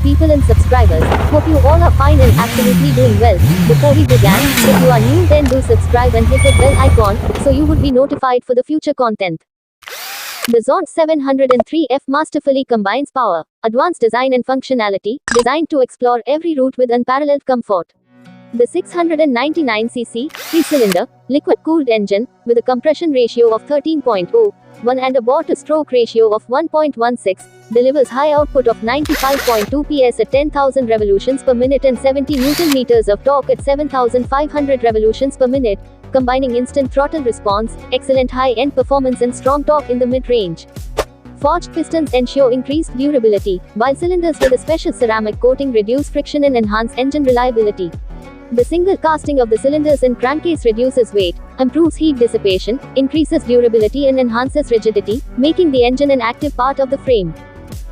people and subscribers. Hope you all are fine and absolutely doing well. Before we begin, if you are new then do subscribe and hit the bell icon, so you would be notified for the future content. The Zont 703F masterfully combines power, advanced design and functionality, designed to explore every route with unparalleled comfort. The 699cc, 3-cylinder, liquid-cooled engine, with a compression ratio of 13.01 and a bore-to-stroke ratio of 1.16, delivers high output of 95.2 PS at 10,000 revolutions per minute and 70 Nm of torque at 7,500 revolutions per minute, combining instant throttle response, excellent high-end performance and strong torque in the mid-range. Forged pistons ensure increased durability, while cylinders with a special ceramic coating reduce friction and enhance engine reliability. The single casting of the cylinders and crankcase reduces weight, improves heat dissipation, increases durability and enhances rigidity, making the engine an active part of the frame.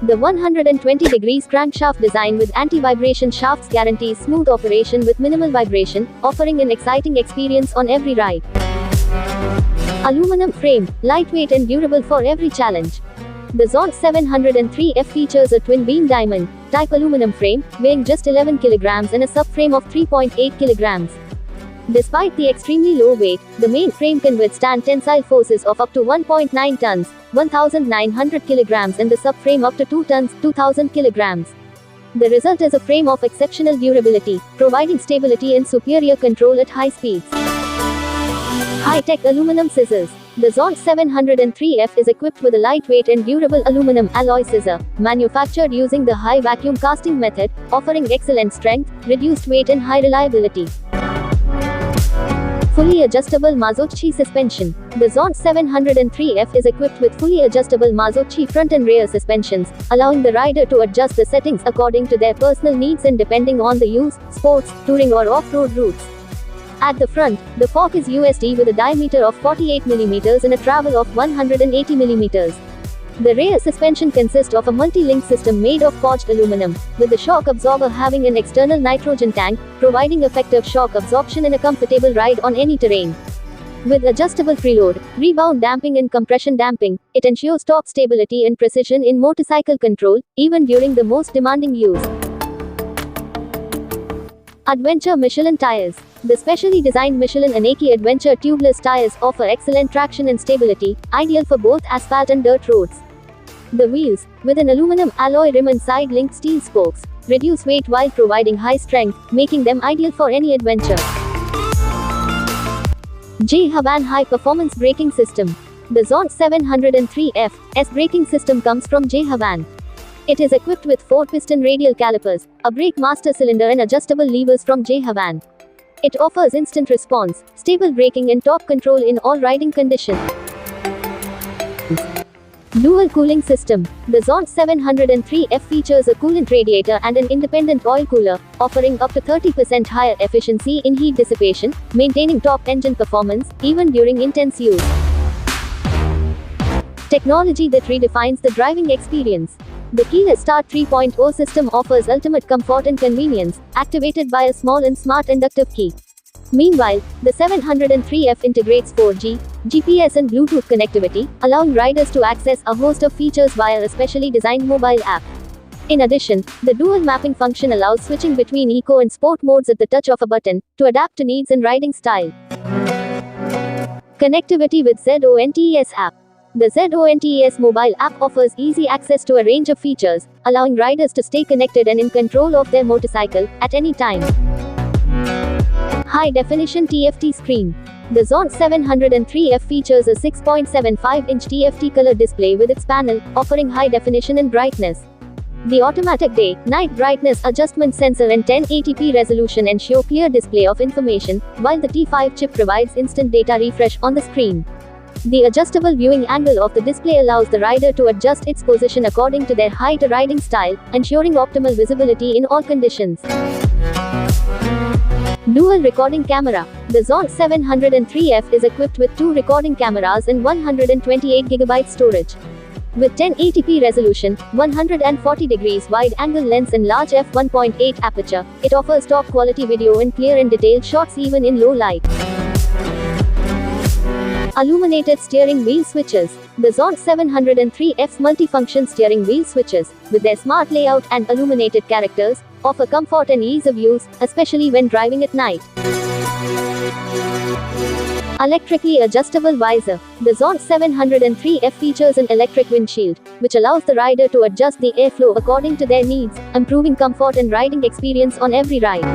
The 120 degrees crankshaft design with anti-vibration shafts guarantees smooth operation with minimal vibration, offering an exciting experience on every ride. Aluminum frame, lightweight and durable for every challenge. The Zont 703F features a twin-beam diamond type aluminum frame, weighing just 11 kg and a subframe of 3.8 kg. Despite the extremely low weight, the main frame can withstand tensile forces of up to 1.9 tons, 1,900 kg and the subframe up to 2 tons, 2,000 kg. The result is a frame of exceptional durability, providing stability and superior control at high speeds. High-tech aluminum scissors. The Zont 703F is equipped with a lightweight and durable aluminum alloy scissor, manufactured using the high vacuum casting method, offering excellent strength, reduced weight and high reliability. Fully adjustable Mazochi suspension. The Zont 703F is equipped with fully adjustable Mazochi front and rear suspensions, allowing the rider to adjust the settings according to their personal needs and depending on the use, sports, touring or off-road routes. At the front, the fork is USD with a diameter of 48 mm and a travel of 180 mm. The rear suspension consists of a multi-link system made of forged aluminum, with the shock absorber having an external nitrogen tank, providing effective shock absorption and a comfortable ride on any terrain. With adjustable preload, rebound damping and compression damping, it ensures top stability and precision in motorcycle control, even during the most demanding use. Adventure Michelin tires. The specially designed Michelin Aneki Adventure tubeless tires offer excellent traction and stability, ideal for both asphalt and dirt roads. The wheels, with an aluminum alloy rim and side-linked steel spokes, reduce weight while providing high strength, making them ideal for any adventure. J-Havan High Performance Braking System. The Zont 703F's braking system comes from J-Havan. It is equipped with 4-piston radial calipers, a brake master cylinder and adjustable levers from J-Havan. It offers instant response, stable braking and top control in all riding conditions. Dual cooling system. The Zont 703F features a coolant radiator and an independent oil cooler, offering up to 30% higher efficiency in heat dissipation, maintaining top engine performance, even during intense use. Technology that redefines the driving experience. The Keyless Start 3.0 system offers ultimate comfort and convenience, activated by a small and smart inductive key. Meanwhile, the 703F integrates 4G, GPS and Bluetooth connectivity, allowing riders to access a host of features via a specially designed mobile app. In addition, the dual mapping function allows switching between eco and sport modes at the touch of a button, to adapt to needs and riding style. Connectivity with ZONTES app. The ZONTES mobile app offers easy access to a range of features, allowing riders to stay connected and in control of their motorcycle, at any time. High-definition TFT screen. The Zont 703F features a 6.75-inch TFT color display with its panel, offering high definition and brightness. The automatic day-night brightness adjustment sensor and 1080p resolution ensure clear display of information, while the T5 chip provides instant data refresh on the screen. The adjustable viewing angle of the display allows the rider to adjust its position according to their height or riding style, ensuring optimal visibility in all conditions. Dual recording camera. The Zont 703F is equipped with 2 recording cameras and 128GB storage. With 1080p resolution, 140 degrees wide-angle lens and large f1.8 aperture, it offers top-quality video and clear and detailed shots even in low light. Illuminated steering wheel switches. The Zont 703F's multifunction steering wheel switches, with their smart layout and illuminated characters, offer comfort and ease of use, especially when driving at night. Electrically adjustable visor. The Zont 703F features an electric windshield, which allows the rider to adjust the airflow according to their needs, improving comfort and riding experience on every ride.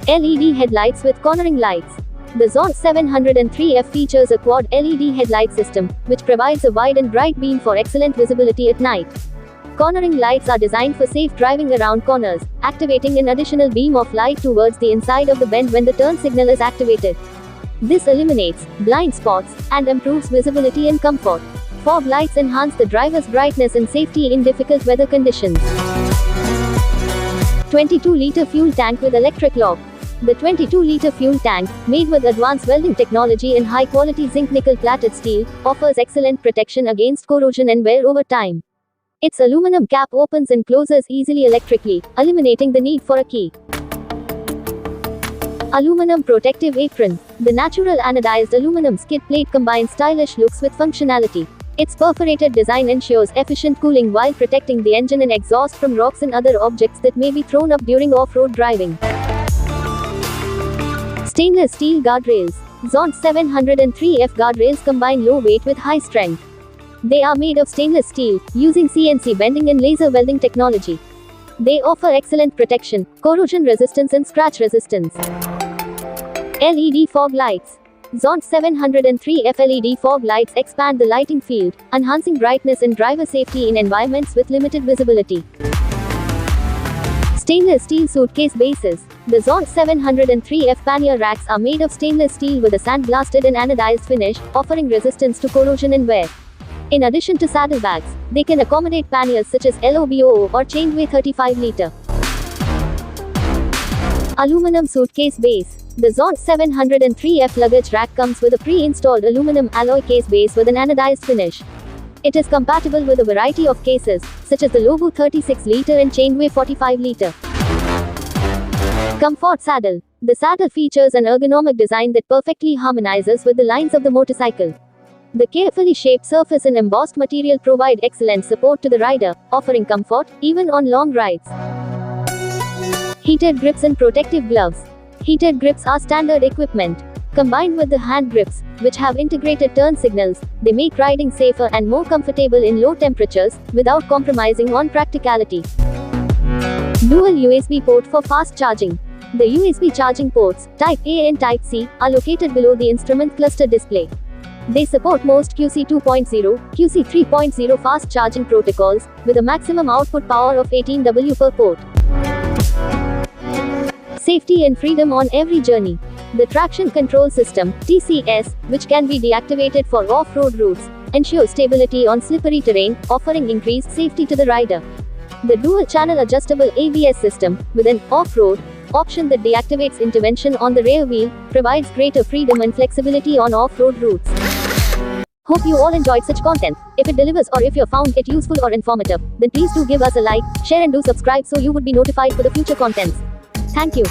LED headlights with cornering lights. The Zont 703F features a quad LED headlight system, which provides a wide and bright beam for excellent visibility at night. Cornering lights are designed for safe driving around corners, activating an additional beam of light towards the inside of the bend when the turn signal is activated. This eliminates blind spots and improves visibility and comfort. Fog lights enhance the driver's brightness and safety in difficult weather conditions. 22-liter fuel tank with electric lock. The 22-liter fuel tank, made with advanced welding technology and high-quality zinc-nickel plated steel, offers excellent protection against corrosion and wear over time. Its aluminum cap opens and closes easily electrically, eliminating the need for a key. Aluminum protective apron. The natural anodized aluminum skid plate combines stylish looks with functionality. Its perforated design ensures efficient cooling while protecting the engine and exhaust from rocks and other objects that may be thrown up during off-road driving. Stainless steel guardrails. Zont 703F guardrails combine low weight with high strength. They are made of stainless steel, using CNC bending and laser welding technology. They offer excellent protection, corrosion resistance and scratch resistance. LED fog lights. Zont 703F LED fog lights expand the lighting field, enhancing brightness and driver safety in environments with limited visibility. Stainless steel suitcase bases. The Zont 703F pannier racks are made of stainless steel with a sandblasted and anodized finish, offering resistance to corrosion and wear. In addition to saddlebags, they can accommodate panniers such as LOBOO or chained-way 35-liter. Aluminum suitcase base. The Zont 703F luggage rack comes with a pre-installed aluminum alloy case base with an anodized finish. It is compatible with a variety of cases, such as the Lobo 36-liter and chained-way 45-liter. Comfort saddle. The saddle features an ergonomic design that perfectly harmonizes with the lines of the motorcycle. The carefully shaped surface and embossed material provide excellent support to the rider, offering comfort, even on long rides. Heated grips and protective gloves. Heated grips are standard equipment. Combined with the hand grips, which have integrated turn signals, they make riding safer and more comfortable in low temperatures, without compromising on practicality. Dual USB port for fast charging. The USB charging ports, Type A and Type C, are located below the instrument cluster display. They support most QC 2.0, QC 3.0 fast charging protocols, with a maximum output power of 18 W per port. Safety and freedom on every journey. The Traction Control System, TCS, which can be deactivated for off-road routes, ensures stability on slippery terrain, offering increased safety to the rider. The dual-channel adjustable ABS system, with an off-road option that deactivates intervention on the rear wheel, provides greater freedom and flexibility on off-road routes. Hope you all enjoyed such content. If it delivers or if you found it useful or informative, then please do give us a like, share and do subscribe so you would be notified for the future contents. Thank you.